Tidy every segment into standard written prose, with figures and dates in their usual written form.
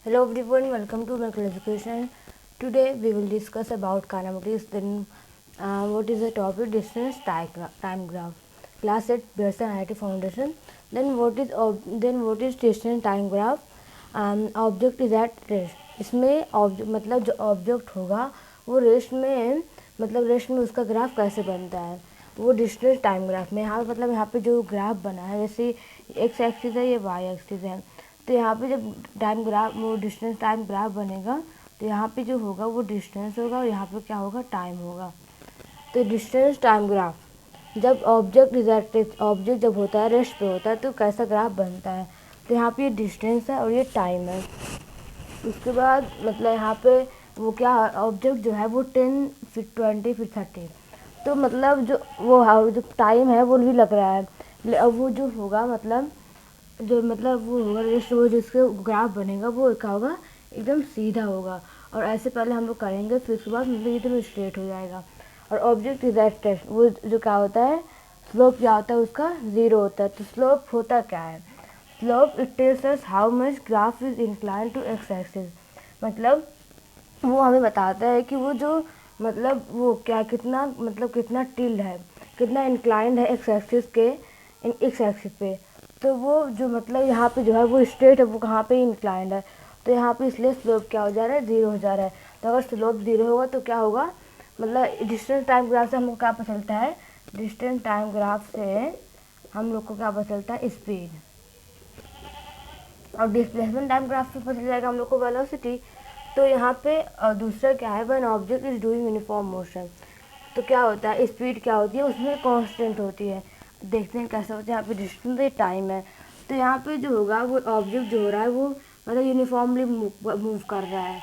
Hello everyone, welcome to Medical Education. Today we will discuss about kinematics. Then, what is the topic? Distance time graph. Class at Pearson IIT Foundation. Then what is distance time graph? Object is at rest. इसमें मतलब जो object होगा वो rest में rest में उसका graph कैसे बनता है वो डिस्टेंस टाइम ग्राफ में यहाँ पे जो ग्राफ बना है जैसे एक्स एक्सिस है ये वाई एक्सिस है। तो यहाँ पे जब टाइम ग्राफ वो डिस्टेंस टाइम ग्राफ बनेगा तो यहाँ पे जो होगा वो डिस्टेंस होगा और यहाँ पे क्या होगा टाइम होगा। तो डिस्टेंस टाइम ग्राफ जब ऑब्जेक्ट जब होता है रेस्ट पे होता है तो कैसा ग्राफ बनता है। तो यहाँ पे ये डिस्टेंस है और ये टाइम है। उसके बाद यहाँ पे वो क्या ऑब्जेक्ट जो है वो 10 फिर 20 फिर 30। तो जो टाइम है वो भी लग रहा है। अब वो जो होगा वो होगा रेस्ट वो जिसके ग्राफ बनेगा वो क्या होगा एकदम सीधा होगा। और ऐसे पहले हम लोग करेंगे फिर उसके बाद एकदम स्ट्रेट हो जाएगा। और ऑब्जेक्ट इज एट टेस्ट वो जो क्या होता है स्लोप क्या होता है उसका 0 होता है। तो स्लोप होता क्या है slope it tells us how much graph is incline to X axis. वो हमें बताता है कि वो जो वो क्या कितना टिल्ड है कितना इंक्लाइंड है एक्स एक्सिस पे। तो वो जो यहाँ पे जो है वो स्ट्रेट है वो कहाँ पे इंक्लाइंड है। तो यहाँ पे इसलिए स्लोप क्या हो जा रहा है 0 हो जा रहा है। तो अगर स्लोप 0 होगा तो क्या होगा डिस्टेंस टाइम ग्राफ से हमको क्या पता चलता है डिस्टेंस टाइम ग्राफ से हम लोग को क्या पता चलता है स्पीड। और डिस्प्लेसमेंट टाइम ग्राफ से पता चल जाएगा हम लोग को वेलोसिटी। तो यहाँ पे दूसरा क्या है when object is doing uniform motion. तो क्या होता है स्पीड क्या होती है उसमें कांस्टेंट होती है। देखते हैं कैसे होता है। यहाँ पे डिस्टेंस है टाइम है। तो यहाँ पे जो होगा वो ऑब्जेक्ट जो हो रहा है वो यूनिफॉर्मली मूव कर रहा है।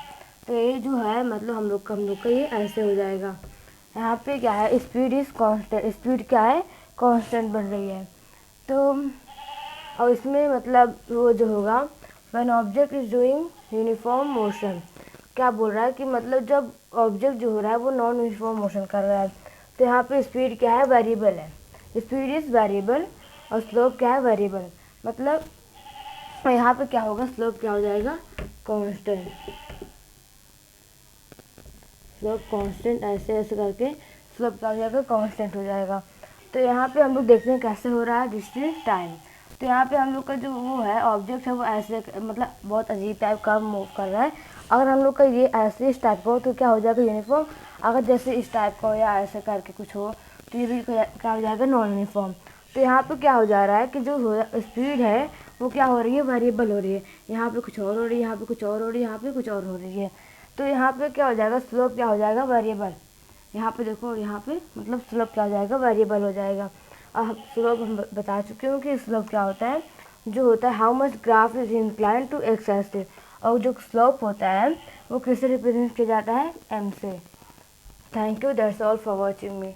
तो ये जो है हम लोग का ये ऐसे हो जाएगा। यहाँ पे क्या है स्पीड इज कांस्टेंट स्पीड क्या है कांस्टेंट बन रही है। तो और इसमें वो जो होगा when object is doing uniform motion क्या बोल रहा है कि जब ऑब्जेक्ट जो हो रहा है वो नॉन यूनिफॉर्म मोशन कर रहा है। तो यहाँ पे स्पीड क्या है वेरिएबल है स्पीड इज वेरिएबल और स्लोप क्या है वेरिएबल। यहाँ पे क्या होगा स्लोप क्या हो जाएगा कांस्टेंट स्लोप कांस्टेंट ऐसे ऐसे करके स्लोप क्या हो जाएगा कांस्टेंट हो जाएगा। तो यहाँ पे हम लोग देखते हैं कैसे हो रहा है डिस्टेंस टाइम। तो यहाँ पे हम लोग का जो वो है ऑब्जेक्ट है वो ऐसे बहुत अजीब टाइप का मूव कर रहा है। अगर हम लोग का ये ऐसे इस टाइप का हो तो क्या हो जाएगा यूनिफॉर्म। अगर जैसे इस टाइप का हो या ऐसे करके कुछ हो तो ये भी क्या हो जाएगा नॉन यूनिफॉर्म। तो यहाँ पे क्या हो जा रहा है कि जो स्पीड है वो क्या हो रही है वेरिएबल हो रही है। यहाँ पे कुछ और हो रही है यहाँ पे कुछ और हो रही है यहाँ पे कुछ और हो रही है। तो यहाँ पे क्या हो जाएगा स्लोप क्या हो जाएगा वेरिएबल। यहाँ पे देखो यहाँ पे स्लोप क्या हो जाएगा वेरिएबल हो जाएगा। अब स्लोप हम बता चुके हो कि स्लोप क्या होता है जो होता है how much graph is incline to X axis. और जो स्लोप होता है वो किससे रिप्रेजेंट किया जाता है एम से। Thank you that's all for watching me.